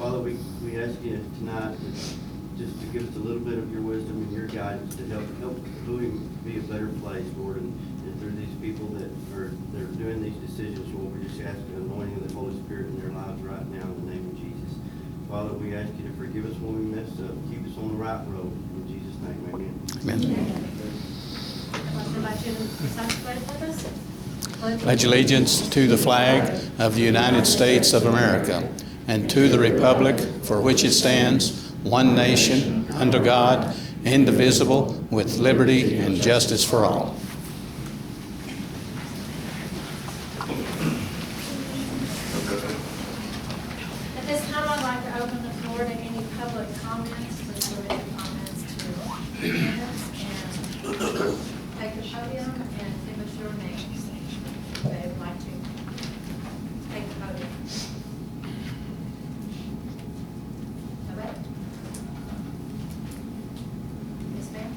Father, we ask you tonight just to give us a little bit of your wisdom and your guidance to help Bowie be a better place, Lord, and through these people that are doing these decisions, Lord, we just ask the anointing of the Holy Spirit in their lives right now in the name of Jesus. Father, we ask you to forgive us when we mess up, keep us on the right road. In Jesus' name, amen. Amen. Pledge allegiance to the flag of the United States of America and to the republic for which it stands, one nation, under God, indivisible, with liberty and justice for all. At this time, I'd like to open the floor to any public comments. Please limit your comments to minutes and take the podium and give us your names if they would like to take the podium. Nobody? Yes, ma'am?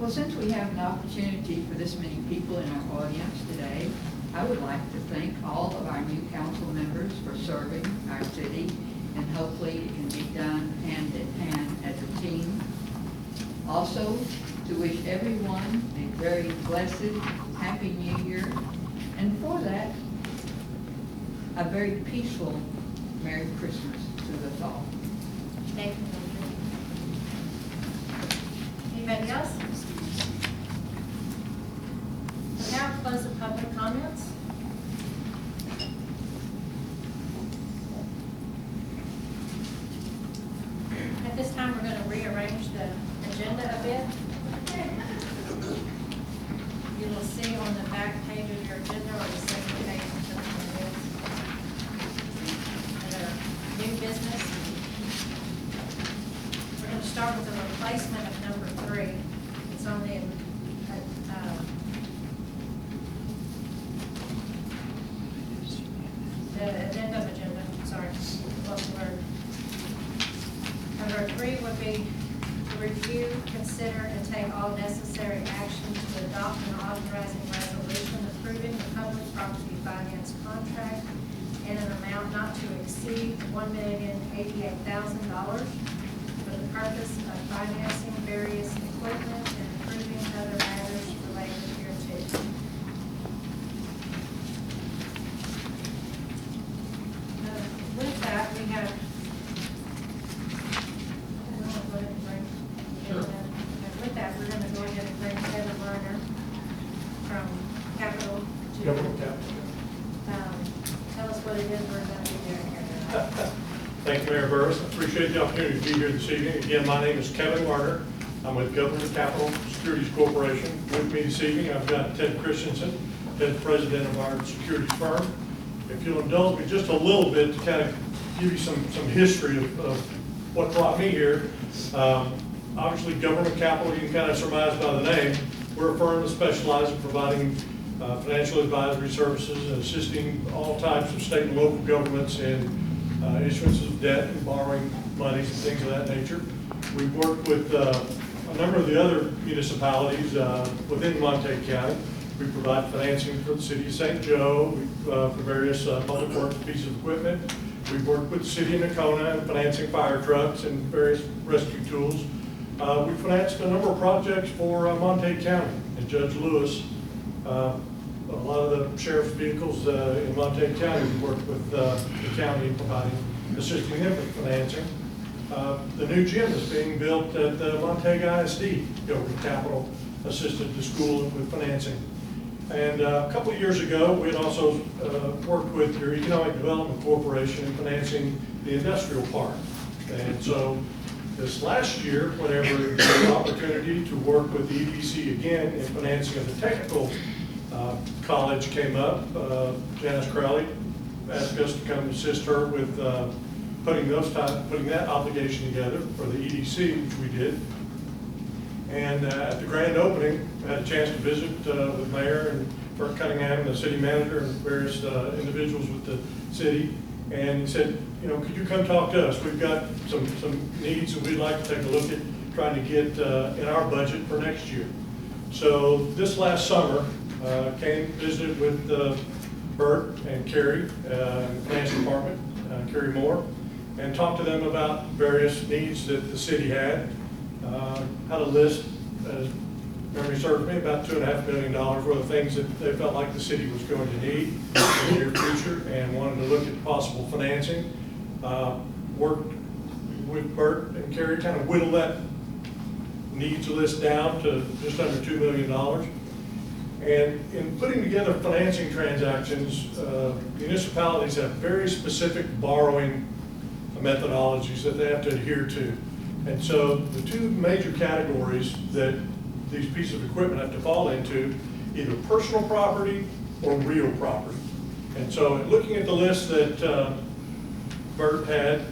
Well, since we have an opportunity for this many people in our audience today, I would like to thank all of our new council members for serving our city, and hopefully it can be done hand in hand as a team. Also, to wish everyone a very blessed, happy New Year, and for that, a very peaceful Merry Christmas to us all. Thank you. Anybody else? So now close the public comments. At this time, we're going to rearrange the agenda a bit. You will see on the back page of your agenda, or the second page, under new business. We're going to start with the replacement of number 3. It's on the addendum agenda, sorry, lost word. Number 3 would be to review, consider, and take all necessary action to adopt an authorizing resolution approving the public property finance contract in an amount not to exceed $1,088,000 for the purpose of financing various equipment and approving other matters related hereto. With that, we have, with that, we're going to go ahead and bring Kevin Lerner from Capital to Government Capital. Tell us what it is we're going to be doing here tonight. Thank you, Mayor Burris. I appreciate the opportunity to be here this evening. Again, my name is Kevin Lerner. I'm with Government Capital Securities Corporation. With me this evening, I've got Ted Christensen, Ted, president of our securities firm. If you'll indulge me just a little bit to kind of give you some history of what brought me here. Obviously, Government Capital, you can kind of surmise by the name, we're a firm that specializes in providing financial advisory services and assisting all types of state and local governments in issuances of debt and borrowing monies and things of that nature. We've worked with a number of the other municipalities within Montague County. We provide financing for the city of St. Joe, for various public works pieces of equipment. We've worked with the city of Nocona in financing fire trucks and various rescue tools. We financed a number of projects for Montague County and Judge Lewis. A lot of the sheriff's vehicles in Montague County, we worked with the county in assisting them with financing. The new gym is being built at the Montague ISD. Government Capital assisted the school with financing. And a couple of years ago, we had also worked with your Economic Development Corporation in financing the industrial park. And so this last year, whenever the opportunity to work with the EDC again in financing of the technical college came up, Janice Crowley asked us to come assist her with putting that obligation together for the EDC, which we did. And at the grand opening, I had a chance to visit with Mayor and Bert Cunningham and the city manager and various individuals with the city. And he said, you know, could you come talk to us? We've got some needs that we'd like to take a look at trying to get in our budget for next year. So this last summer, came, visited with Bert and Carrie in the finance department, Carrie Moore, and talked to them about various needs that the city had. Had a list, as memory serves me, about $2.5 million worth of things that they felt like the city was going to need in the near future, and wanted to look at possible financing. Worked with Bert and Kerry, kind of whittle that needs list down to just under $2 million. And in putting together financing transactions, municipalities have very specific borrowing methodologies that they have to adhere to. And so the two major categories that these pieces of equipment have to fall into, either personal property or real property. And so looking at the list that Bert had,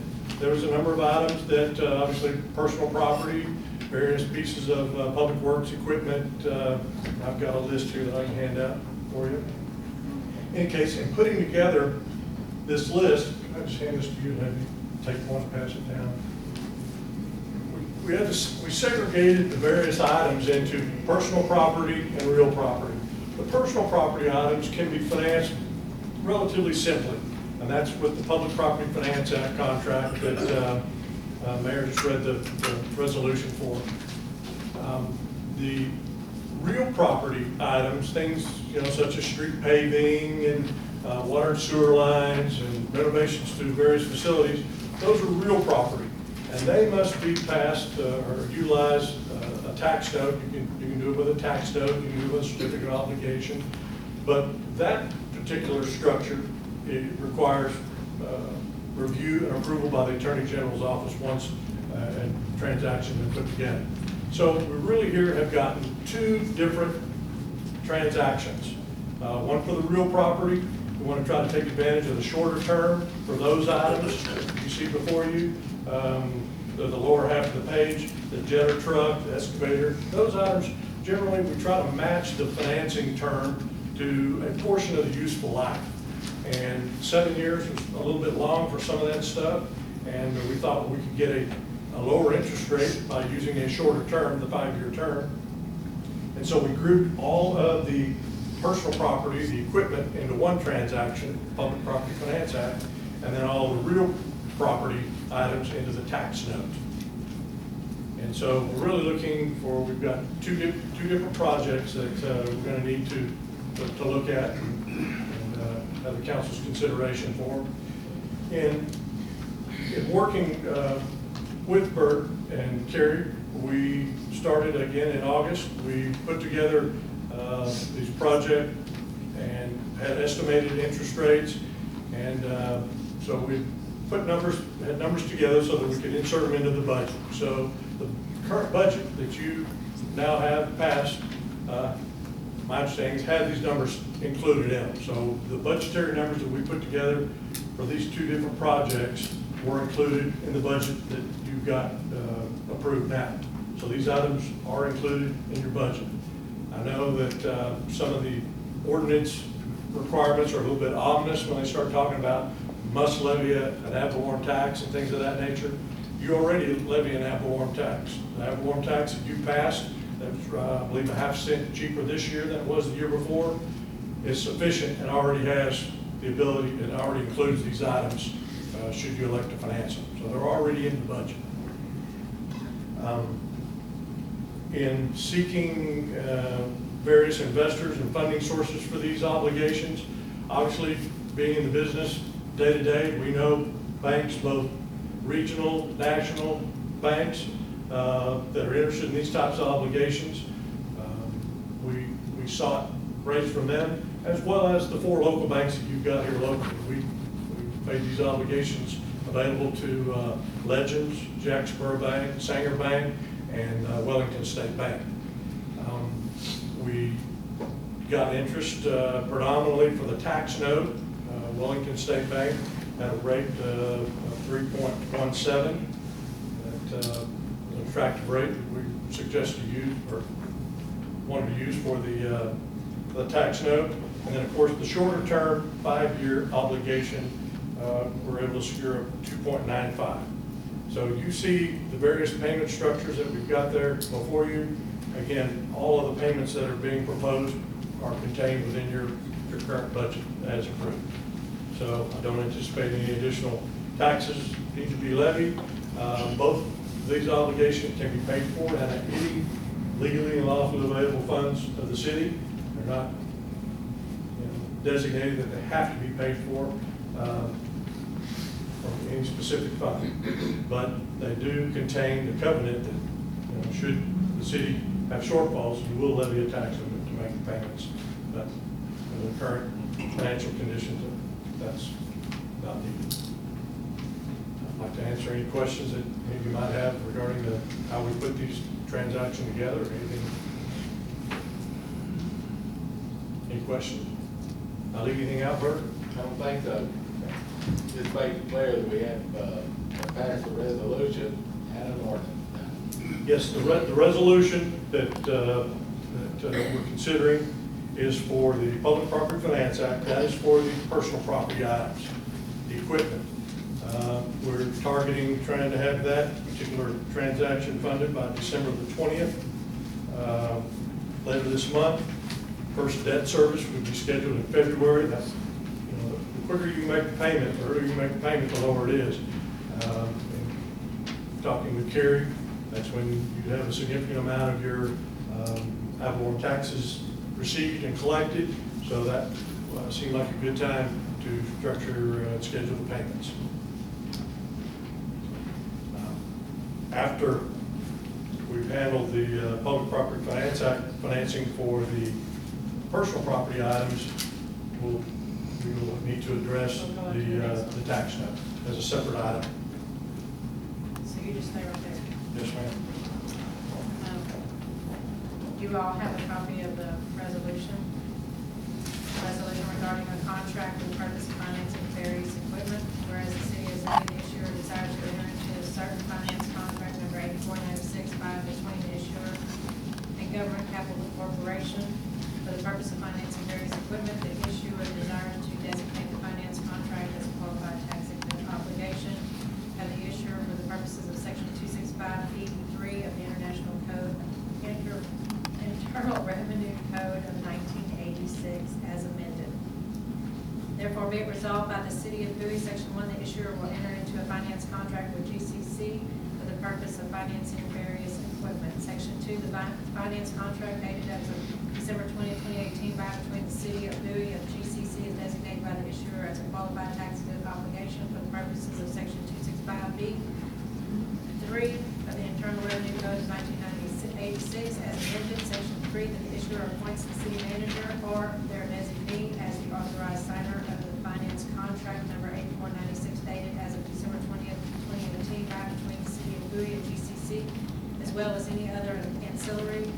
there was a number of items that obviously personal property, various pieces of public works equipment. I've got a list here that I can hand out for you. In case, in putting together this list, I just hand this to you and have you take one, pass it down. We segregated the various items into personal property and real property. The personal property items can be financed relatively simply, and that's with the Public Property Finance Act contract that Mayor just read the resolution for. The real property items, things such as street paving and water and sewer lines and renovations to various facilities, those are real property, and they must be passed or utilize a tax note. You can do it with a tax note, you can do it with a certificate of obligation, but that particular structure, it requires review and approval by the Attorney General's office once a transaction has been put together. So we really here have gotten two different transactions. One for the real property. We want to try to take advantage of the shorter term for those items you see before you. The lower half of the page, the jetter truck, the excavator, those items, generally we try to match the financing term to a portion of the useful life. And 7 years was a little bit long for some of that stuff, and we thought we could get a lower interest rate by using a shorter term, the 5-year term. And so we grouped all of the personal property, the equipment, into one transaction, Public Property Finance Act, and then all the real property items into the tax note. And so we're really looking for, we've got two different projects that we're going to need to look at and have the council's consideration for. In working with Bert and Kerry, we started again in August. We put together these projects and had estimated interest rates, and so we had numbers together so that we could insert them into the budget. So the current budget that you now have passed, my understanding is had these numbers included in them. So the budgetary numbers that we put together for these two different projects were included in the budget that you've got approved now. So these items are included in your budget. I know that some of the ordinance requirements are a little bit ominous when they start talking about must levy an ad valorem tax and things of that nature. You already levy an ad valorem tax. The ad valorem tax that you passed, that's I believe a half cent cheaper this year than it was the year before, is sufficient and already has the ability, it already includes these items should you elect to finance them. So they're already in the budget. In seeking various investors and funding sources for these obligations, obviously being in the business day to day, we know banks, both regional, national banks that are interested in these types of obligations. We sought rates from them, as well as the 4 local banks that you've got here locally. We made these obligations available to Legends, Jacksboro Bank, Sanger Bank, and Wellington State Bank. We got interest predominantly for the tax note. Wellington State Bank at a rate of 3.17. That's an attractive rate that we suggest to use or wanted to use for the tax note. And then, of course, the shorter term 5-year obligation, we're able to secure a 2.95. So you see the various payment structures that we've got there before you. Again, all of the payments that are being proposed are contained within your current budget as approved. So I don't anticipate any additional taxes need to be levied. Both of these obligations can be paid for out of any legally and lawfully available funds of the city. They're not designated that they have to be paid for from any specific fund. But they do contain the covenant that should the city have shortfalls, you will levy a tax on it to make the payments. But in the current financial conditions, that's not needed. I'd like to answer any questions that maybe you might have regarding how we put these transactions together or anything. Any questions? I'll leave anything out, Bert? I don't think so. Just make it clear that we have passed a resolution and an ordinance. Yes, the resolution that we're considering is for the Public Property Finance Act. That is for the personal property items, the equipment. We're targeting trying to have that particular transaction funded by December the 20th. Later this month, first debt service would be scheduled in February. That's, the quicker you make the payment, the earlier you make the payment, the lower it is. Talking with Kerry, that's when you have a significant amount of your ad valorem taxes received and collected. So that seemed like a good time to structure and schedule the payments. After we've handled the Public Property Finance Act financing for the personal property items, we will need to address the tax note as a separate item. So you just stay right there. Yes, ma'am. You all have a copy of the resolution. Resolution regarding a contract for the purpose of financing various equipment, whereas the city is an issuer desires to enter into a certain finance contract number 8496 between the issuer and Government Capital Corporation for the purpose of financing various equipment. The issuer desires to designate the finance contract as a qualified tax exempt obligation of the issuer for the purposes of section 265E3 of the International Code, Internal Revenue Code of 1986 as amended. Therefore, be it resolved by the City of Bowie, Section 1, the issuer will enter into a finance contract with GCC for the purpose of financing various equipment. Section 2, the finance contract dated as of December 20, 2018 by between the City of Bowie and GCC is designated by the issuer as a qualified tax exempt obligation for the purposes of Section 265B. 3 of the Internal Revenue Code of 1986 as amended. Section 3, that the issuer appoints the city manager or their designee as the authorized signer of the finance contract number 8496 dated as of December 20th, 2018 by between the City of Bowie and GCC, as well as any other ancillary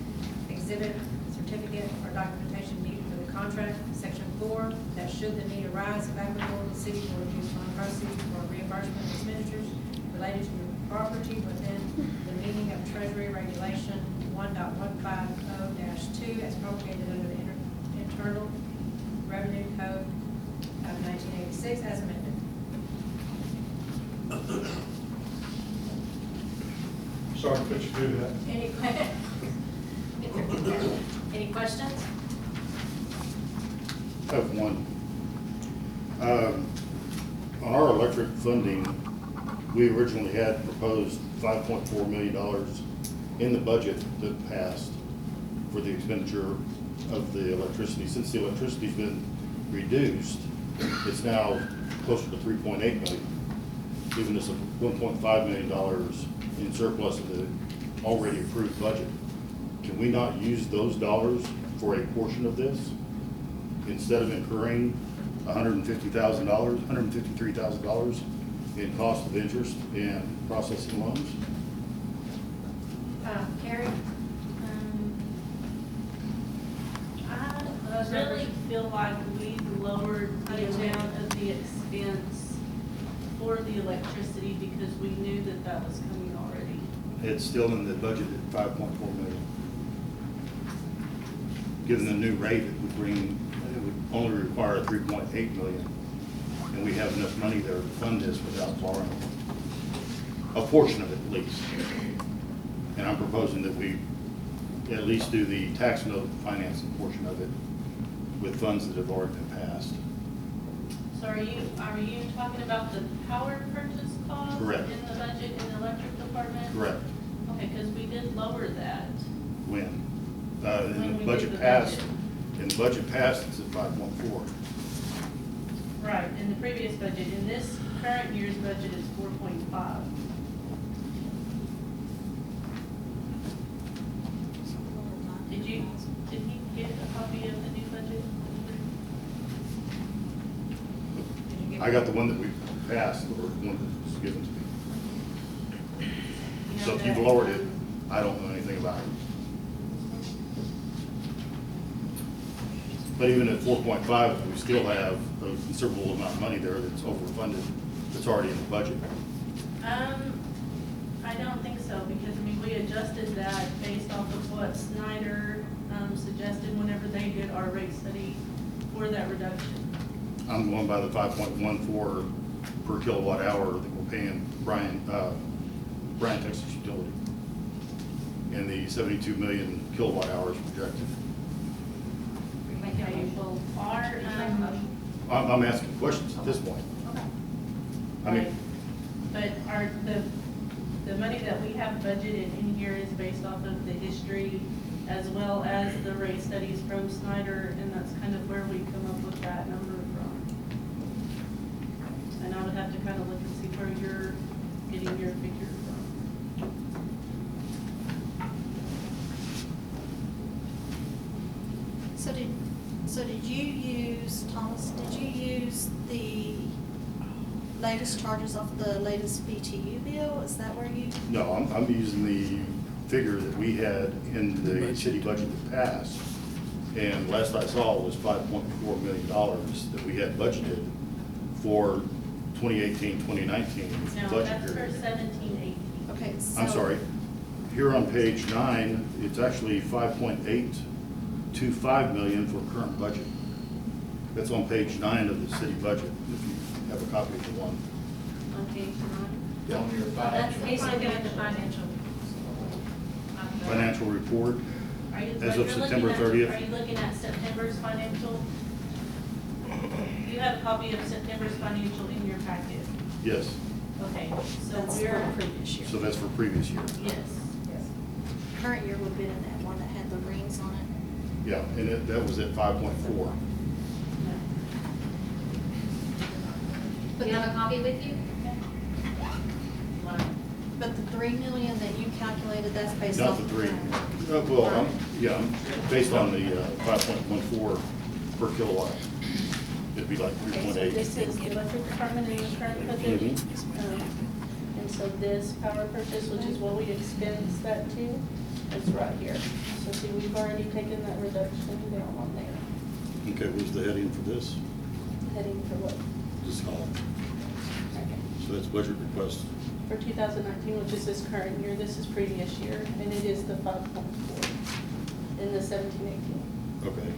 exhibit, certificate, or documentation needed for the contract. Section 4, that should the need arise, if applicable, the city will use fund proceeds for reimbursement of expenditures related to the property within the meaning of Treasury Regulation 1.150-2 as promulgated under the Internal Revenue Code of 1986 as amended. Sorry to put you through that. Any questions? I have one. On our electric funding, we originally had proposed $5.4 million in the budget that passed for the expenditure of the electricity. Since the electricity's been reduced, it's now closer to $3.8 million, giving us a $1.5 million in surplus of the already approved budget. Can we not use those dollars for a portion of this instead of incurring $153,000 in cost of interest and processing loans? Carrie? I really feel like we lowered the amount of the expense for the electricity because we knew that that was coming already. It's still in the budget at 5.4 million. Given the new rate, it would only require 3.8 million. And we have enough money there to fund this without borrowing a portion of it at least. And I'm proposing that we at least do the tax note financing portion of it with funds that have already been passed. So So are you talking about the power purchase cost? Correct. In the budget in the electric department? Correct. Okay, because we did lower that. When? When In we the did budget the passed, budget. in the budget passed, it's at 5.4. Right, in the previous budget. In this current year's budget, it's 4.5. Did he get a copy of the new budget? I got the one that we passed, or the one that was given to me. You So have if you've that? lowered it, I don't know anything about it. But even at 4.5, we still have a considerable amount of money there that's overfunded, that's already in the budget. I don't think so, because, I mean, we adjusted that based off of what Snyder, suggested whenever they did our rate study for that reduction. I'm going by the 5.14 per kilowatt hour that we're paying Bryan Texas Utility. And the 72 million kilowatt hours projected. Okay, well, our, I'm asking questions at this point. I right, mean, but the money that we have budgeted in here is based off of the history as well as the rate studies from Snyder, and that's kind of where we come up with that number from. And I would have to kind of look and see where you're getting your figure from. So did you use, Thomas, did you use the latest charges off the latest BTU bill? Is that where you? no, I'm using the figure that we had in the city budget that passed. And last I saw was $5.4 million that we had budgeted for 2018, 2019 No, budget that's for period. 17, 18. Okay, so. I'm sorry. Here on page 9, it's actually 5.825 million for current budget. That's on page 9 of the city budget, if you have a copy of the one. On page 9. Yeah. On your That's, financial. he's looking at the financial. Financial report, Are you, As but of you're September looking at- 30th. Are you looking at September's financial? You have a copy of September's financial in your packet. yes. Okay, so That's for we're, previous year. So that's for previous year. yes. Current year would have been in that one that had the rings on it. Yeah, and that was at 5.4. Do you have a copy with you? But the 3 million that you calculated, that's based Not off. the 3. Well, I'm based on the 5.14 per kilowatt. It'd be like Okay, so 3.8. this is the electric department in the current budget. And so this power purchase, which is what we expense that to, is right here. So see, we've already taken that reduction down on there. Okay, where's the heading for this? Heading for what? This column. So that's budget request. For 2019, which is this current year, this is previous year, and it is the 5.4 in the 17, 18. Okay.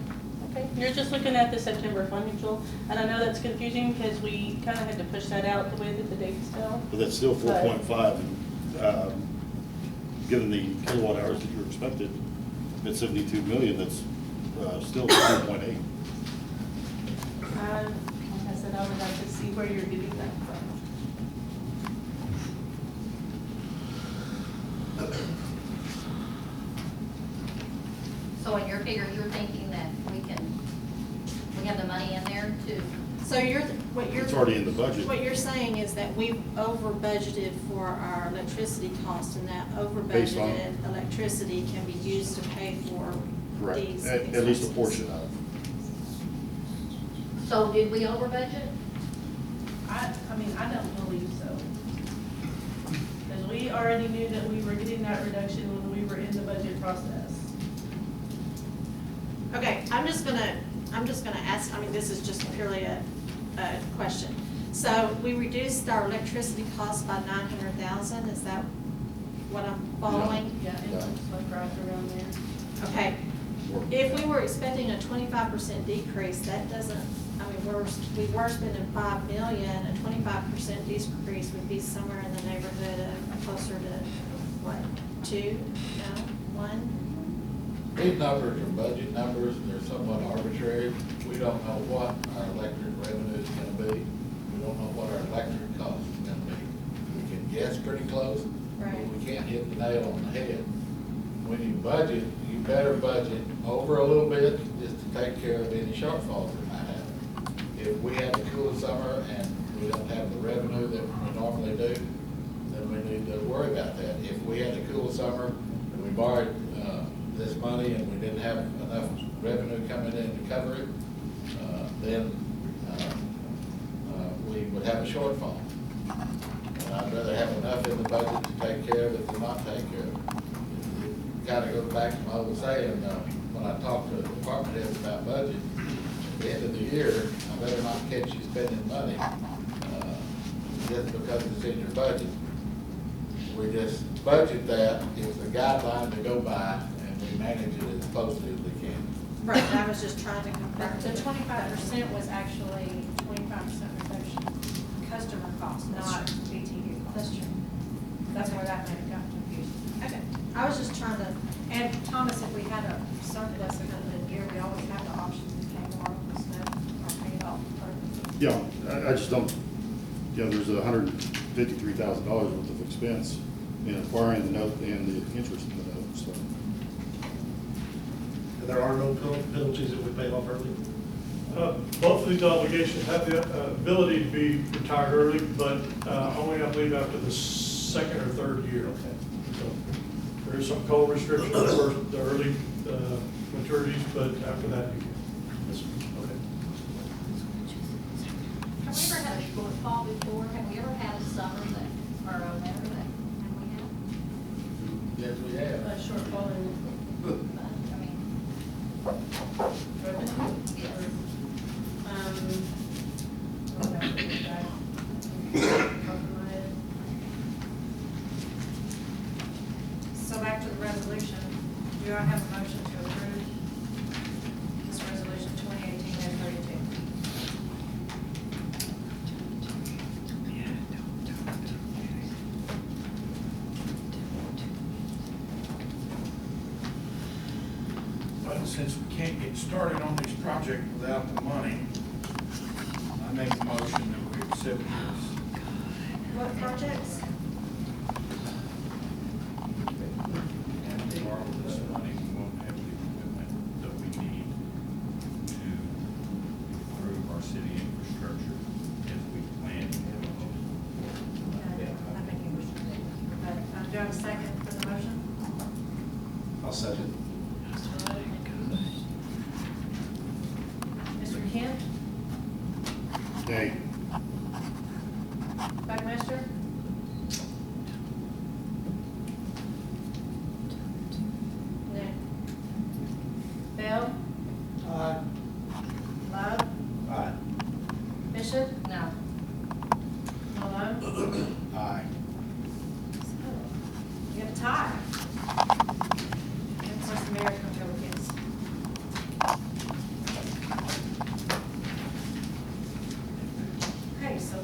Okay, you're just looking at the September financial, and I know that's confusing because we kind of had to push that out the way that the dates fell. But that's still 4.5. Given the kilowatt hours that you're expected, at 72 million, that's still 3.8. Like I said, I would like to see where you're getting that from. So in your figure, you're thinking that we have the money in there to, So what you're. It's already in the budget. What you're saying is that we've over budgeted for our electricity costs, and that over Based on- budgeted electricity can be used to pay for Correct. these. At least a expenses. portion of. so did we over budget? I mean, I don't believe so. Because we already knew that we were getting that reduction when we were in the budget process. Okay, I'm just gonna ask, I mean, this is just purely a question. So we reduced our electricity costs by 900,000, is that what I'm following? Yeah, it looks like right around there. Okay, if we were expecting a 25% decrease, that doesn't, I mean, we were spending 5 million, a 25% decrease would be somewhere in the neighborhood of closer to, what, 2, no, 1? These numbers are budget numbers, and they're somewhat arbitrary. We don't know what our electric revenue is gonna be. We don't know what our electric cost is gonna be. We can guess pretty close, but Right. we can't hit the nail on the head. When you budget, you better budget over a little bit just to take care of any shortfalls we might have. If we have a cool summer and we don't have the revenue that we normally do, then we need to worry about that. If we had a cool summer and we borrowed this money and we didn't have enough revenue coming in to cover it, then we would have a shortfall. And I'd rather have enough in the budget to take care of it than not take care of it. Kind of goes back to my old saying, when I talk to department heads about budget, at the end of the year, I better not catch you spending money just because it's in your budget. We just budget that, it's a guideline to go by, and we manage it as closely as we can. Right, I was just trying to compare. The 25% was actually 25% reduction, customer cost, not BTU cost. That's true. That's where that may have got confused. Okay, I was just trying to, And Thomas, if we had a surplus at the end of the year, we always have the option to pay more of the snow or pay it off. Yeah, I just don't, you know, there's $153,000 worth of expense in acquiring the note and the interest in the note, so. And there are no penalties if we pay it off early? Both of these obligations have the ability to be retired early, but only, I believe, after the second or third year. So there is some coal restriction for the early maturities, but after that, you can. Yes, okay. Have we ever had a shortfall before? Have we ever had a summer that, or a winter that, have we had? Yes, we have. A shortfall in, I mean, revenue? yes. What else did we got? Top of my head. So back to the resolution, do I have a motion to approve this resolution 2018-32? But since we can't get started on this project without the money, I make a motion that we accept this. What projects? And borrow this money, we won't have the equipment that we need to improve our city infrastructure as we plan to have a host. I think you wish to do. But, do I have a second for the motion? I'll second. Mr. Kent? Hey, Buckminster? Nick? Bell? Aye. Love? Aye. Bishop? No. Malone? Aye. You have a tie. And of course, the mayor comes over against. Okay, so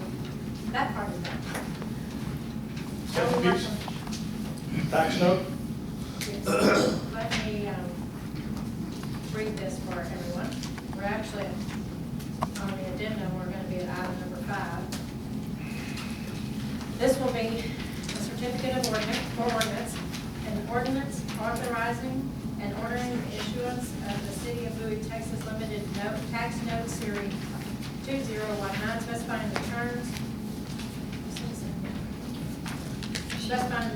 that part is done. Now we work on- Tax note? Yes. Let me read this for everyone. We're actually, on the addendum, we're going to be at item number 5. This will be a certificate of ordinance, an ordinance authorizing and ordering the issuance of the City of Bowie, Texas Limited Note, Tax Note Series 2019, specifying the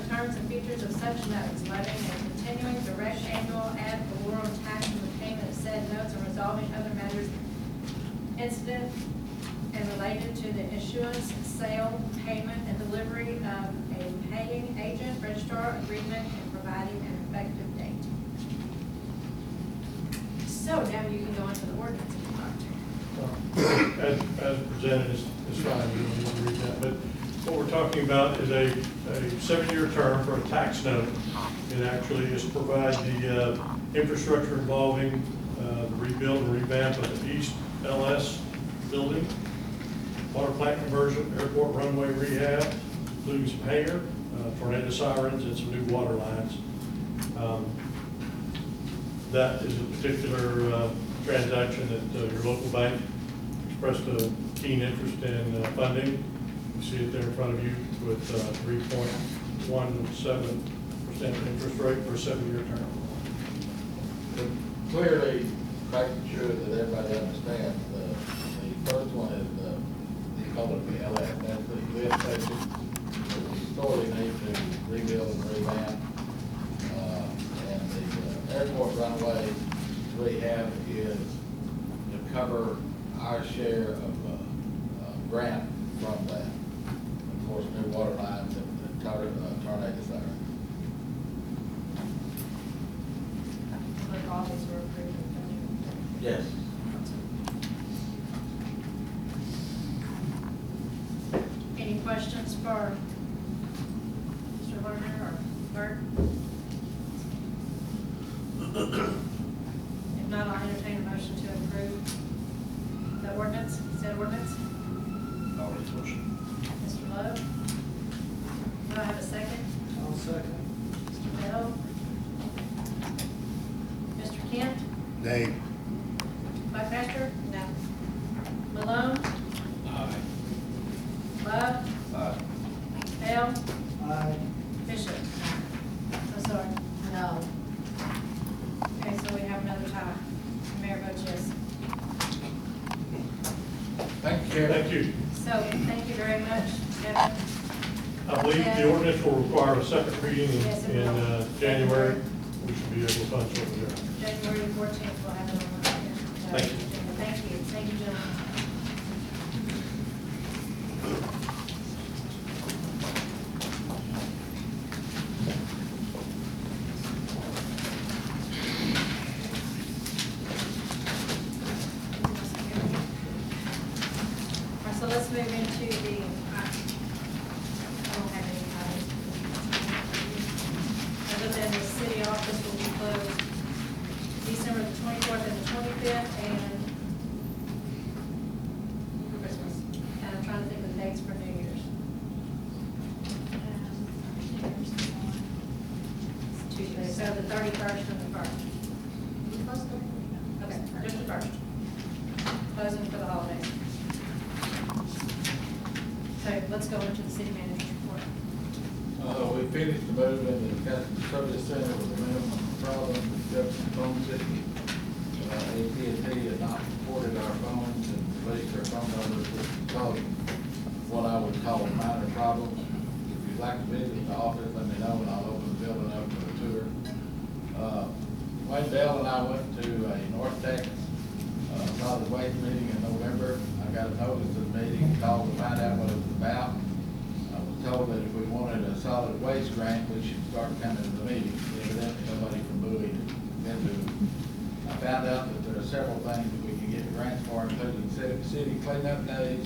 terms and features of such notes, levying a continuing direct annual ad valorem tax on the payment of said notes and resolving other matters incident and related to the issuance, sale, payment, and delivery of a paying agent, registrar agreement, and providing an effective date. So now you can go into the ordinance if you'd like to. As presented is fine, you don't need to read that, but what we're talking about is a 7-year term for a tax note. It actually is to provide the infrastructure involving the rebuild and revamp of the East LS building, water plant conversion, airport runway rehab, including some hangar, tornado sirens, and some new water lines. That is a particular transaction that your local bank expressed a keen interest in funding. You see it there in front of you with 3.17% interest rate for a 7-year term. Clearly, making sure that everybody understands, the first one is they call it the LF, that's the lift station. We sorely need to rebuild and revamp. And the airport runway rehab is to cover our share of grant from that. Of course, new water lines and tornado siren. But all these were approved in the budget. Yes. Any questions for Mr. Lerner or Bert? If not, I'll entertain a motion to approve the ordinance, said ordinance. I'll make the motion. Mr. Lowe? Do I have a second? I'll second. Mr. Bell? Mr. Kent? Nay. Buckmaster? No. Malone? Aye. Love? Aye. Bell? Aye. Bishop? I'm sorry. No. Okay, so we have another tie. Mayor votes yes. Thank you, Chair. Thank you. So, thank you very much, Kevin. I believe the ordinance will require a second reading Yes, it in will. January. We should be able to find something there. January 14th, we'll have it on the agenda. Thank you. Thank you, thank you, gentlemen. All right, so let's move into the, I don't have any items. Other than the city office will be closed December the 24th and the 25th, and Christmas. And I'm trying to think of the dates for New Year's. It's Tuesday, so the 31st and the 1st. Okay, just the 1st. Closing for the holidays. So let's go into the city manager's report. We finished the move in the customer service center with a minimum problem with Jefferson phone system. AT&T had not supported our phones and released our phone numbers, which caused what I would call minor problems. If you'd like to visit the office, let me know and I'll open the building up for a tour. Wayne Bell and I went to a North Texas solid waste meeting in November. I got a notice of the meeting, called to find out what it was about. I was told that if we wanted a solid waste grant, we should start coming to the meeting. Evidently, nobody from Bowie had been to it. I found out that there are several things that we can get grants for, including city cleanup days,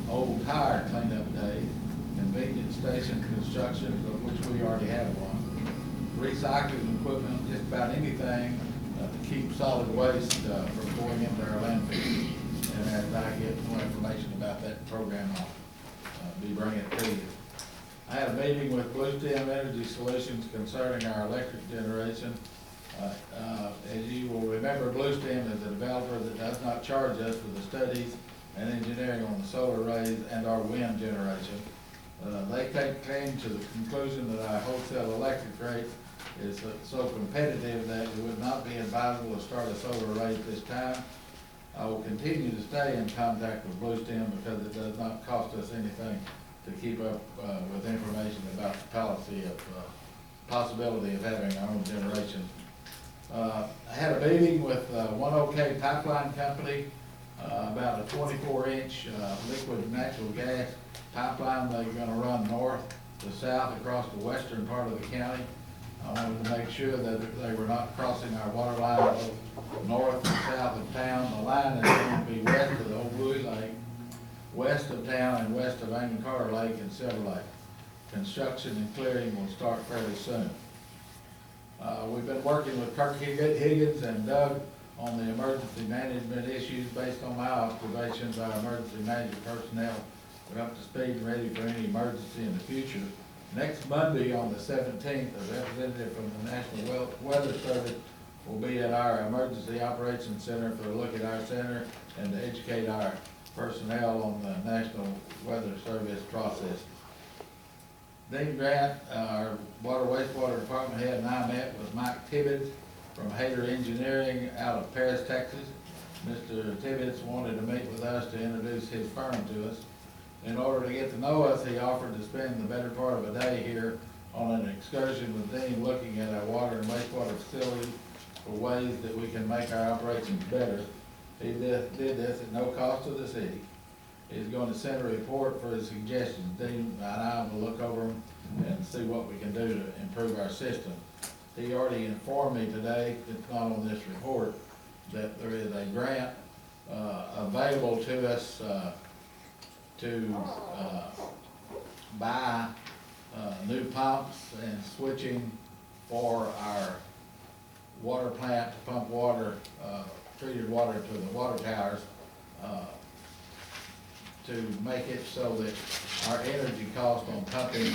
old tire cleanup days, convenience station construction, of which we already have one, recycling equipment, just about anything to keep solid waste from going into our landfill. And as I get more information about that program, I'll be bringing it to you. I had a meeting with Blue Stem Energy Solutions concerning our electric generation. As you will remember, Blue Stem is a developer that does not charge us for the studies and engineering on the solar arrays and our wind generation. They came to the conclusion that our wholesale electric rate is so competitive that it would not be advisable to start a solar array at this time. I will continue to stay in contact with Blue Stem because it does not cost us anything to keep up with information about the policy of possibility of having our own generation. I had a meeting with One OK Pipeline Company about a 24-inch liquid natural gas pipeline. They're going to run north to south across the western part of the county. I wanted to make sure that they were not crossing our water line both north and south of town. The line is going to be west of the Old Bluey Lake, west of town, and west of Amon Carter Lake and Silver Lake. Construction and clearing will start fairly soon. We've been working with Kirk Higgins and Doug on the emergency management issues. Based on my observations, our emergency management personnel are up to speed and ready for any emergency in the future. Next Monday on the 17th, a representative from the National Weather Service will be at our Emergency Operations Center for a look at our center and to educate our personnel on the National Weather Service process. Dean Grant, our water wastewater department head, and I met with Mike Tibbetts from Hayter Engineering out of Paris, Texas. Mr. Tibbetts wanted to meet with us to introduce his firm to us. In order to get to know us, he offered to spend the better part of a day here on an excursion with Dean, looking at our water and wastewater facilities for ways that we can make our operations better. He did this at no cost to the city. He's going to send a report for his suggestions. Dean and I will look over them and see what we can do to improve our system. He already informed me today, it's not on this report, that there is a grant available to us to buy new pumps and switching for our water plant to pump water, treated water to the water towers, to make it so that our energy cost on pumping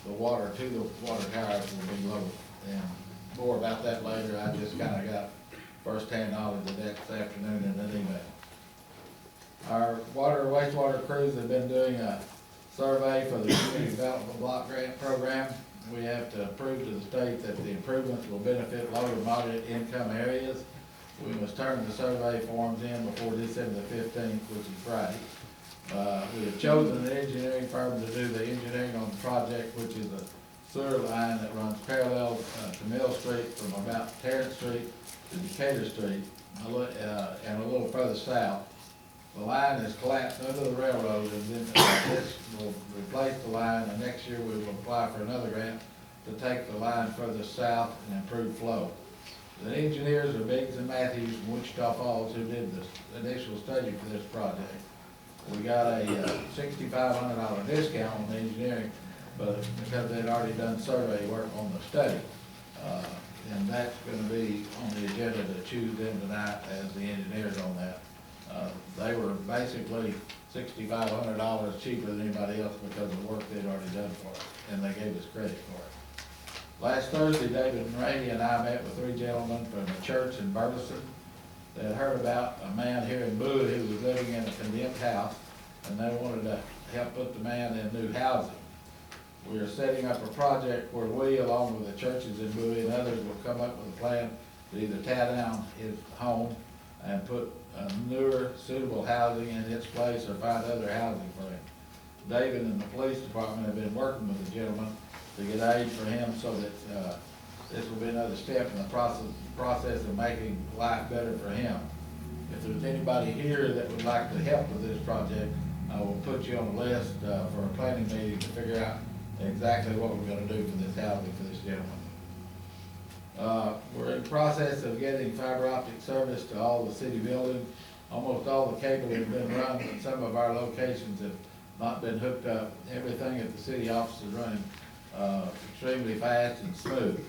the water to the water towers will be lower. And more about that later. I just kind of got first-hand knowledge of that this afternoon in an email. Our water and wastewater crews have been doing a survey for the Community Development Block Grant Program. We have to prove to the state that the improvements will benefit low to moderate income areas. We must turn the survey forms in before December the 15th, which is Friday. We have chosen an engineering firm to do the engineering on the project, which is a sewer line that runs parallel to Mill Street from about Terrence Street to Decatur Street, and a little further south. The line is collapsed under the railroad, and then this will replace the line, and next year we will apply for another grant to take the line further south and improve flow. The engineers are Biggs and Matthews from Wichita Falls, who did the initial study for this project. We got a $6,500 discount on the engineering, but because they'd already done survey work on the study. And that's gonna be on the agenda to choose them tonight as the engineers on that. They were basically $6,500 cheaper than anybody else because of the work they'd already done for us, and they gave us credit for it. Last Thursday, David and Randy and I met with 3 gentlemen from a church in Burleson. They had heard about a man here in Bowie who was living in a condemned house, and they wanted to help put the man in new housing. We are setting up a project where we, along with the churches in Bowie and others, will come up with a plan to either tear down his home and put newer, suitable housing in its place or find other housing for him. David and the police department have been working with the gentleman to get aid for him so that this will be another step in the process of making life better for him. If there's anybody here that would like to help with this project, I will put you on the list for a planning meeting to figure out exactly what we're gonna do for this housing for this gentleman. We're in the process of getting fiber optic service to all the city buildings. Almost all the cable has been run, but some of our locations have not been hooked up. Everything at the city office is running extremely fast and smooth.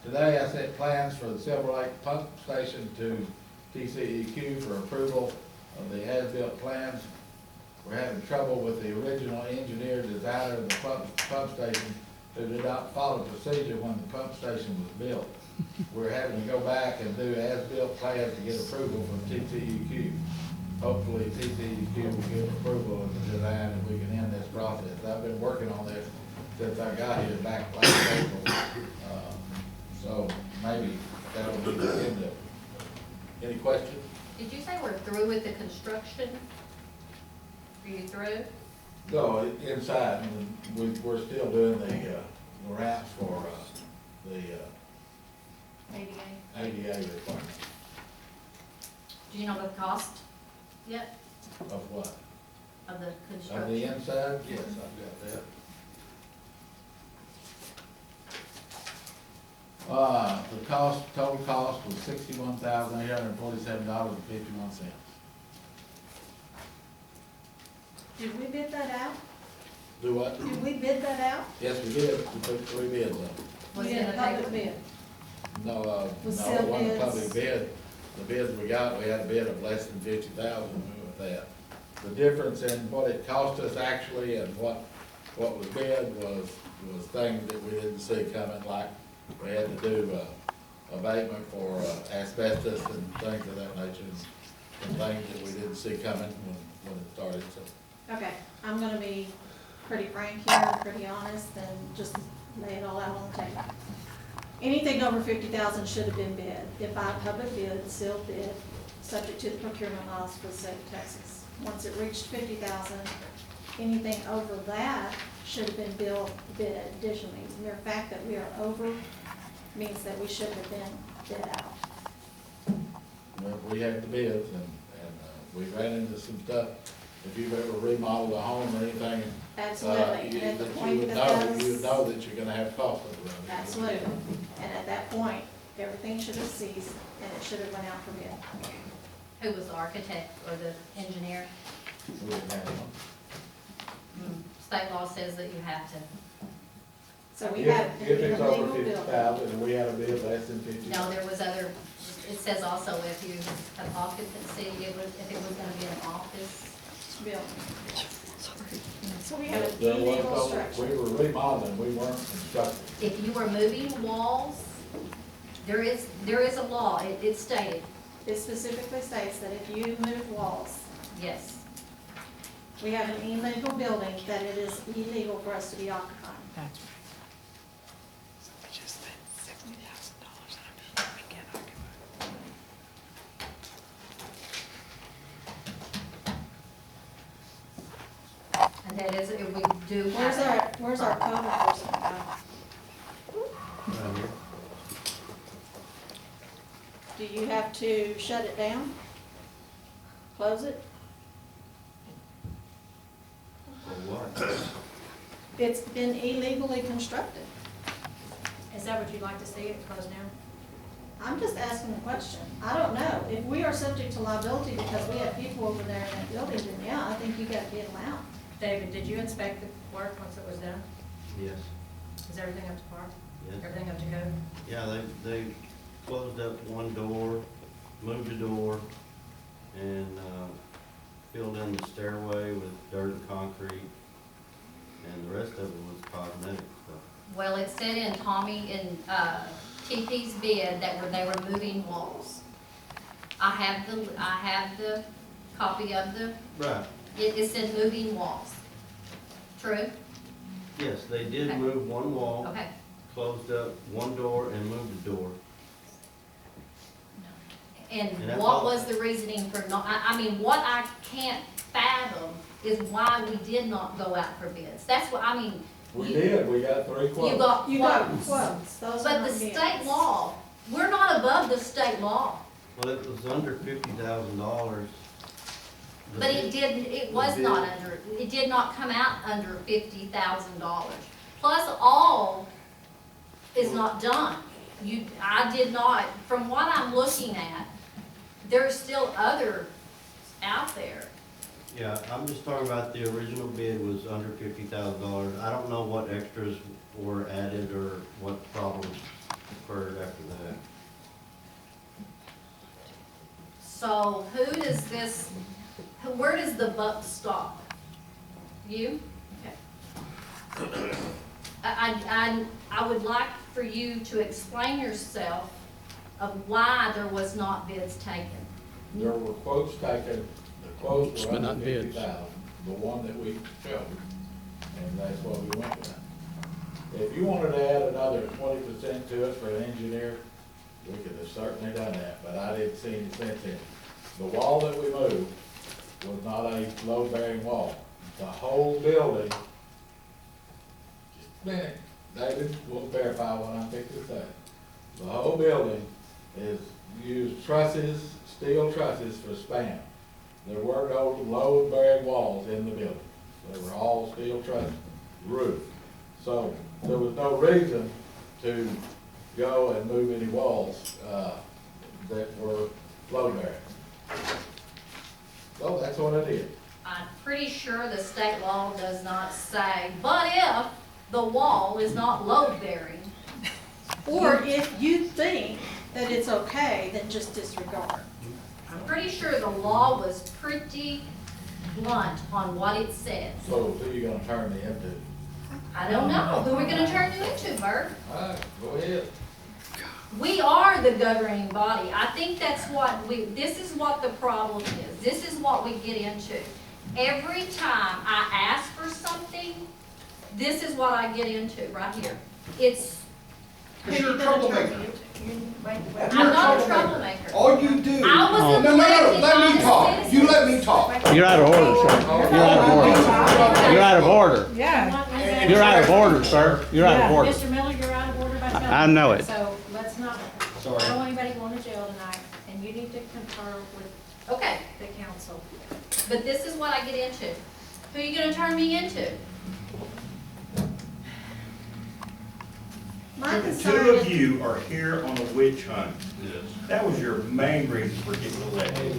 Today I set plans for the Silver Lake Pump Station to TCEQ for approval of the as-built plans. We're having trouble with the original engineer designer of the pump station who did not follow procedure when the pump station was built. We're having to go back and do as-built plans to get approval from TCEQ. Hopefully TCEQ will give approval of the design and we can end this process. I've been working on this since I got here back last April. So maybe that will be the end of it. Any questions? Did you say we're through with the construction? Are you through? No, inside, we're still doing the ramps for the ADA requirement. Do you know the cost yet Of what? of the Of construction? the inside? Yes, I've got that. The total cost was $61,847.51. Did we bid that out? Do what? Did we bid that out? Yes, we did. We took 3 bids on it. Was We it had a a public paper? bid. No, Was no, sealed it wasn't a bids? public bid. The bids we got, we had a bid of less than 50,000, we went with that. The difference in what it cost us actually and what was bid was things that we didn't see coming, like we had to do, abatement for asbestos and things of that nature, and things that we didn't see coming when it started, so. Okay, I'm gonna be pretty frank here, pretty honest, and just lay it all out on the table. Anything over 50,000 should have been bid, if by public bid, sealed bid, subject to the procurement laws for the state of Texas. Once it reached 50,000, anything over that should have been bid additionally. As a mere fact that we are over means that we should have been bid out. Well, we had the bids, and we ran into some stuff. If you've ever remodeled a home or anything, Absolutely, you and at the that you point would that know, those. you would know that you're gonna have costs around it. Absolutely, and at that point, everything should have ceased, and it should have went out for bid. Who was the architect or the engineer? We didn't have one. State law says that you have to. So we had If it's over illegal 50,000, building. and we had a bid less than 50,000. No, there was other, it says also if you have occupancy, if it was gonna be an office. Building. So we had an There was illegal no- structure. We were remodeling, we weren't constructing. If you were moving walls, there is a law, it stated, It specifically states that if you move walls, yes. we have an illegal building, that it is illegal for us to be occupying. That's right. So we just spent $60,000 on it. We can't occupy. And that is, if we do Where's have. where's our code enforcement guy? Right here. Do you have to shut it down? Close it? For what? It's been illegally constructed. Is that what you'd like to see it closed down? I'm just asking a question. I don't know. If we are subject to liability because we have people over there in that building, then yeah, I think you gotta get them out. David, did you inspect the work once it was done? Yes, Is everything up to par? yes. Everything up to code? Yeah, they closed up one door, moved a door, and, filled in the stairway with dirt and concrete, and the rest of it was cosmetic stuff. Well, it said in TP's bid that they were moving walls. I have the copy of the, Right, it said moving walls. True? yes, they did Okay. move one wall, Okay. closed up one door and moved the door. And And that's what all. was the reasoning for not, I mean, what I can't fathom is why we did not go out for bids. That's what, I mean. We you- did, we got 3 quotes. You got You got quotes. quotes. Those are But the not bids. state law, we're not above the state law. Well, it was under $50,000. But it didn't, it was The not bid. under, it did not come out under $50,000. Plus, all is not done. I did not, from what I'm looking at, there's still other out there. Yeah, I'm just talking about the original bid was under $50,000. I don't know what extras were added or what problems occurred after that. So who does this, where does the buck stop? You? Okay. I would like for you to explain yourself of why there was not bids taken. There were quotes taken, the quotes were But not under bids. 50,000, the one that we showed, and that's what we went with. If you wanted to add another 20% to it for an engineer, we could have certainly done that, but I didn't see any sense in it. The wall that we moved was not a load-bearing wall. The whole building, just a minute, David will verify what I'm fixing to say. The whole building is used trusses, steel trusses for span. There were no load-bearing walls in the building. They were all steel truss roof. So there was no reason to go and move any walls that were load-bearing. So that's what I did. I'm pretty sure the state law does not say, but if the wall is not load bearing. Or if you think that it's okay, then just disregard. I'm pretty sure the law was pretty blunt on what it says. So who are you gonna turn me into? I don't know, who are we gonna turn you into, Bert? All right, go ahead. We are the governing body. I think that's what this is what the problem is. This is what we get into. Every time I ask for something, this is what I get into right here. It's, Because you're a troublemaker. I'm not a troublemaker. All you do. I was No, elected let by me the talk. You citizens. let me talk. You're out of order, sir. You're out of order. You're out of order. Yeah. You're out of order, sir. You're out of order. Mr. Miller, you're out of order by I know it. So let's not, Sorry. I don't want anybody going to jail tonight, and you need to confer with Okay, the council. but this is what I get into. Who are you gonna turn me into? My The concern two of is, you are here on a witch hunt. That was your main reason for getting elected.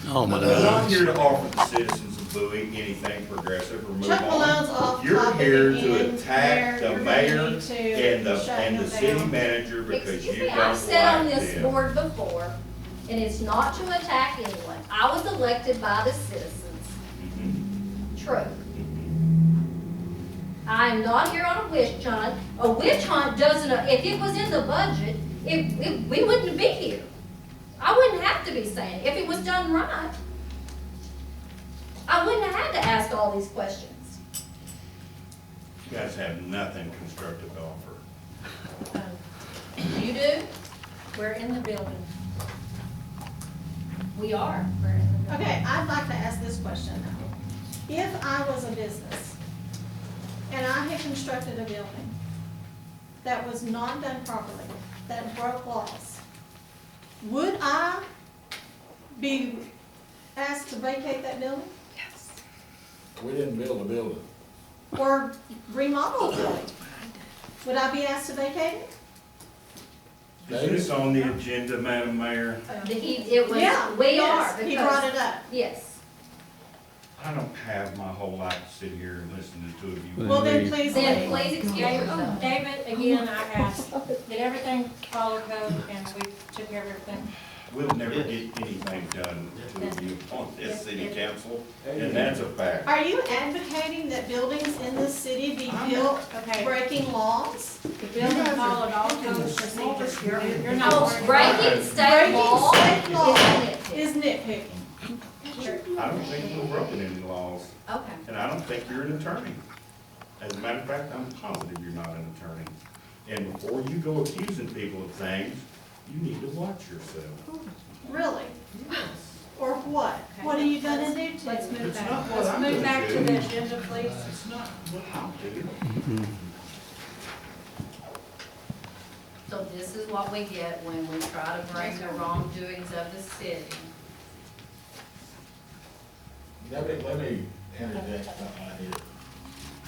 Oh, my I'm not goodness. here to offer the citizens of Bowie anything progressive or move Chuck Malone's on. off You're topic here again, to attack Mayor, the you're gonna mayor need to and the shut him city down. manager because Excuse you me, don't I've sat on like this them. board before, and it's not to attack anyone. I was elected by the citizens. Mhm. True. I am not here on a witch hunt. A witch hunt doesn't, if it was in the budget, we wouldn't be here. I wouldn't have to be saying it. If it was done right, I wouldn't have had to ask all these questions. You guys have nothing constructive to offer. You do? We're in the building. We are. We're in the building. okay, I'd like to ask this question now. If I was a business and I had constructed a building that was not done properly, that broke laws, would I be asked to vacate that building We didn't build a building. or remodel a building? Would I be asked to vacate it? Is this on the agenda, Madam Mayor? Yeah, We yes, are. he because- brought it up. Yes. I don't have my whole life to sit here and listen to two of you. Well, then please Then leave. please excuse yourself. David, again, I asked, did everything follow code and we took care of everything? We'll never get anything done, two of you, on this city council, and that's a fact. Are you advocating that buildings in this city be built Okay. breaking laws? The building followed all code procedures. You're not Oh, worried about breaking it. state law Breaking state law is is nitpicking. I don't think we've broken any laws, Okay. and I don't think you're an attorney. As a matter of fact, I'm positive you're not an attorney. And before you go accusing people of things, you need to watch yourself. Really? Or what? What are you gonna do to Let's it? move It's back. not what Let's I'm move gonna back to do. the agenda, please. It's not what I'll do. So this is what we get when we try to bring the wrongdoings of the city. Let me interject something right here.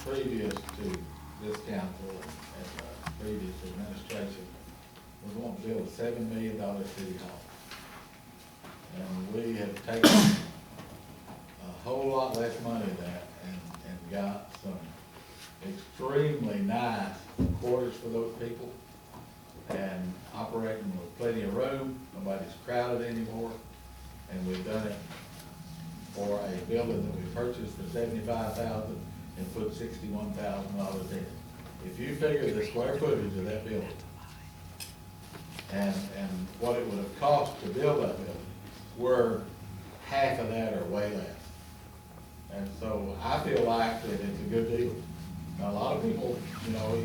Previous to this council and previous administration, we want to build a $7 million city hall. And we have taken a whole lot less money than that and got some extremely nice quarters for those people and operating with plenty of room, nobody's crowded anymore, and we've done it for a building that we purchased for $75,000 and put $61,000 in. If you figure the square footage of that building and what it would have cost to build that building, we're half of that or way less. And so I feel like that it's a good deal. Now, a lot of people, you know,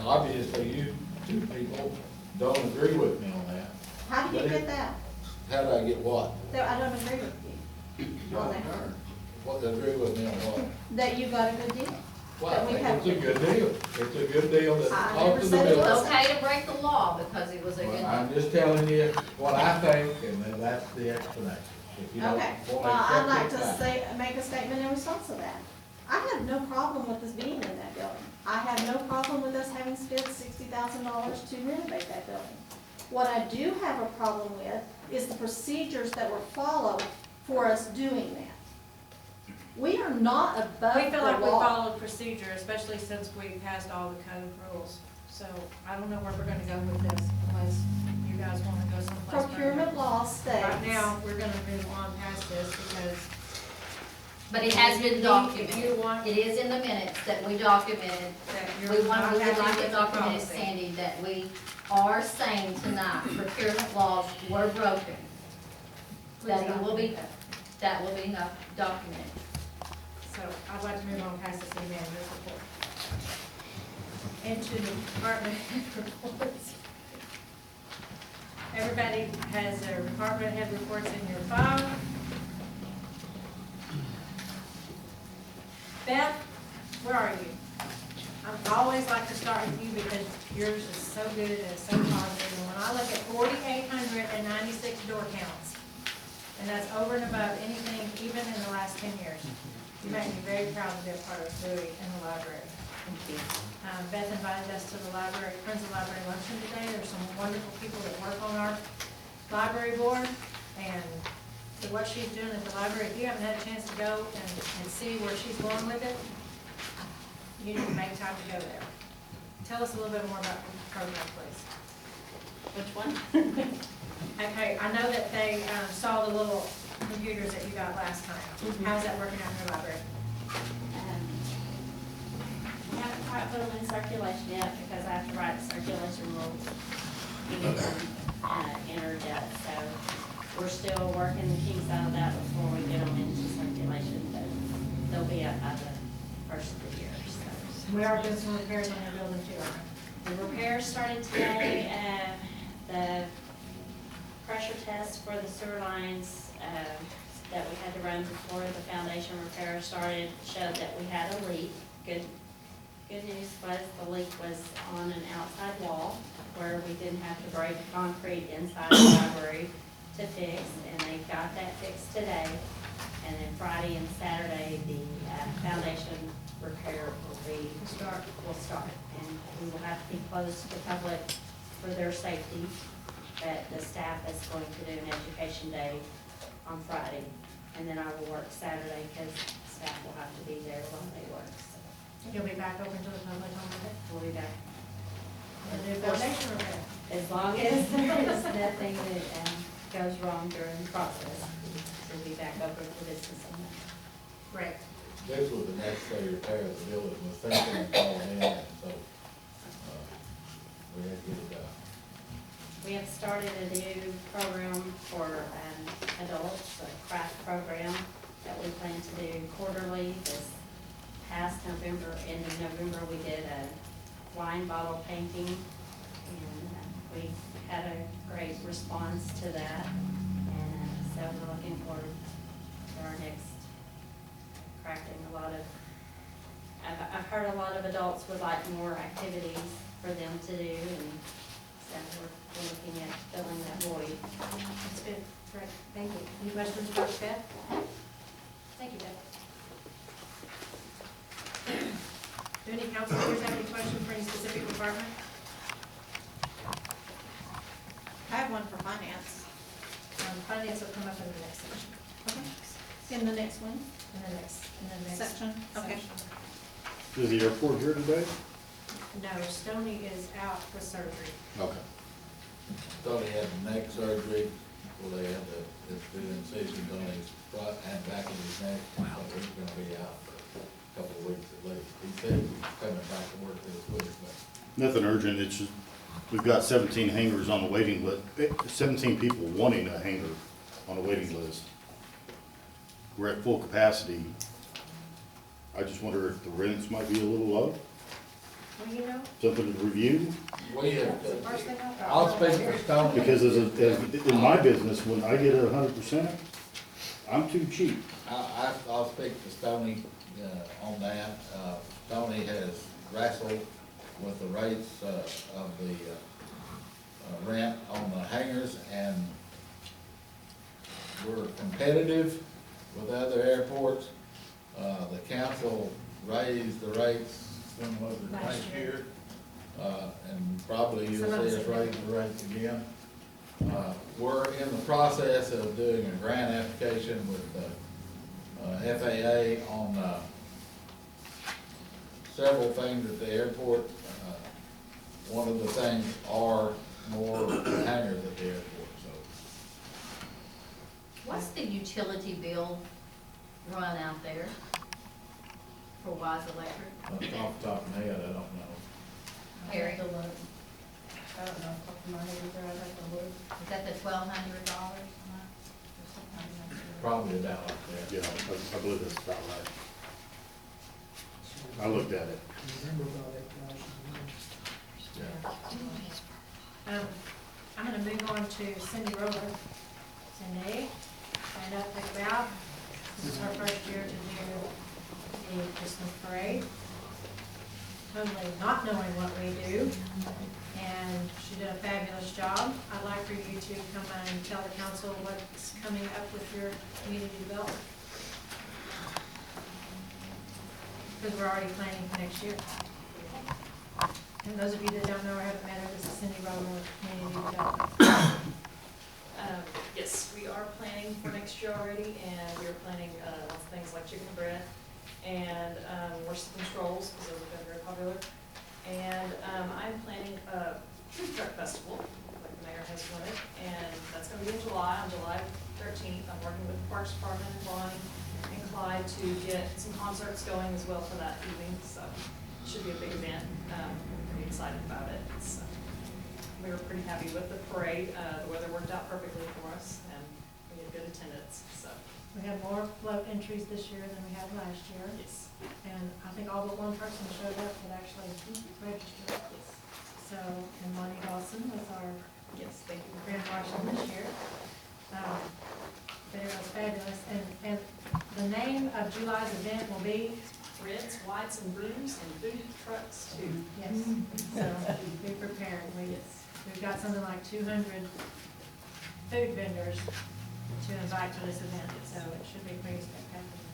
obviously you two people don't agree with me on that. How do you get that? How do I get what? That I don't agree with you on that. What, agree with me on what? That you got a good deal. Well, I That we think have it's a good deal. It's a good deal that I talks never to the said it It's building. wasn't. okay to break the law because it was a Well, good. I'm just telling you what I think, and then that's the explanation. If you don't Okay, wanna well, I'd accept like it, to fine. say, make a statement in response to that. I have no problem with us being in that building. I have no problem with us having spent $60,000 to renovate that building. What I do have a problem with is the procedures that were followed for us doing that. We are not above We feel the like we law. followed procedure, especially since we passed all the code rules. So I don't know where we're gonna go with this unless you guys wanna go someplace. further. Procurement law states. Right now, we're gonna move on past this because But it has been If you documented. want- It is in the minutes that we documented. That We you're want, not we would happy like with it the documented, policy. Sandy, that we are saying tonight procurement laws were broken. That it will be, that will be documented. So I'd like to move on past the city manager's report. Into the department head reports. Everybody has their department head reports in your file. Beth, where are you? I always like to start with you because yours is so good and so positive. And when I look at 4,896 door counts, and that's over and above anything even in the last 10 years, you make me very proud to be a part of Bowie in the library. Beth invited us to the library, Friends of the Library luncheon today. There's some wonderful people that work on our library board, and to what she's doing at the library, if you haven't had a chance to go and see where she's going with it, you need to make time to go there. Tell us a little bit more about the program, please. Which one? Okay, I know that they saw the little computers that you got last time. How's that working out in your library? We haven't quite put them in circulation yet because I have to write the circulation rules and get them entered yet. So we're still working the kinks out of that before we get them into circulation, but they'll be up by the first of the year. So We are doing some repairs on your building too, aren't we? the repairs started today. The pressure test for the sewer lines that we had to run before the foundation repair started showed that we had a leak. Good news was the leak was on an outside wall where we didn't have to break concrete inside the library to fix, and they got that fixed today. And then Friday and Saturday, the foundation repair will start, and we will have to be closed to the public for their safety. But the staff is going to do an education day on Friday, and then I will work Saturday because staff will have to be there while they work. So You'll be back open to the public on Monday? we'll be back. The new foundation repair? As long as there is nothing that goes wrong during the process, we'll be back open for business on that. Great. This was the necessary repair of the building, was thinking and calling in, and so, we had to get it done. We have started a new program for adults, a craft program that we plan to do quarterly. This past November, end of November, we did a wine bottle painting, and we had a great response to that. And so we're looking forward to our next crafting. I've heard a lot of adults would like more activities for them to do, and so we're looking at filling that void. That's good. Great. Thank you. Any questions about Beth? Thank you, Beth. Do any council members have any questions for any specific department? I have one for finance. Finance will come up in the next section. Okay. In the next one? In the next Section, okay. section. Is the airport here today? No, Stoney is out for surgery. Okay. Thought he had neck surgery, well, they had to do incisions on his front and back of his neck, so he's gonna be out for a couple of weeks at least. He said he was coming back to work this week, but Nothing urgent, it's just, we've got 17 hangars on the waiting list, 17 people wanting a hangar on the waiting list. We're at full capacity. I just wonder if the rents might be a little low, Well, you know, something to review? we have, that's the first thing I thought. I'll speak for Stone. Because in my business, when I get 100%, I'm too cheap. I'll speak to Stoney, on that. Stoney has wrestled with the rates, of the, rent on the hangars, and we're competitive with other airports. The council raised the rates, when was it, last year? And probably you'll see us raise the rates again. We're in the process of doing a grant application with the FAA on several things at the airport. One of the things are more hangars at the airport, so. What's the utility bill run out there for Wise Electric? Off the top of my head, I don't know. Harry, I don't know, off the top of my head either, I'd have to look. is that the $1,200? Probably about like that. Yeah, I believe that's about right. I looked at it. I'm gonna move on to Cindy Roller. Cindy, stand up, take a bow. This is her first year to do the Christmas parade. Totally not knowing what we do, and she did a fabulous job. I'd like for you to come and tell the council what's coming up with your community development. Because we're already planning for next year. And those of you that don't know or haven't met her, this is Cindy Roller, Community Development. Yes, we are planning for next year already, and we're planning lots of things like chicken and bread, and worships and strolls, because those have been very popular. And I'm planning a food truck festival, like the mayor has wanted, and that's gonna be in July, on July 13th. I'm working with the Parks Department and Bonnie and Clyde to get some concerts going as well for that evening, so it should be a big event. I'm pretty excited about it. We were pretty happy with the parade. The weather worked out perfectly for us, and we had good attendance, so. We have more float entries this year than we had last year. Yes. And I think all but one person showed up that actually registered. So, and Monty Dawson was our Yes, thank you. grand marshal this year. But it was fabulous. And the name of July's event will be? Reds, whites, and blues, and food trucks too. Yes. So be prepared. We've got something like 200 food vendors to invite to this event, so it should be pretty spectacular.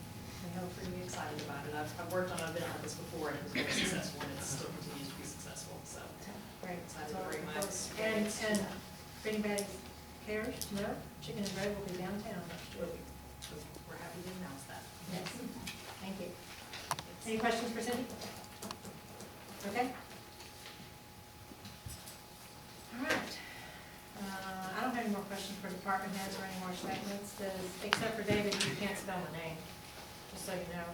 We hope for Pretty you. excited about it. I've worked on an event like this before, and it was very successful, and it still continues to be successful, so. Great. Excited to bring my And experience. if anybody cares to know, Chicken and Bread will be downtown next year. We're happy to announce that. Yes. Thank you. Any questions for Cindy? Okay. All right. I don't have any more questions for department heads or any more statements, except for David, you can't spell my name, just so you know.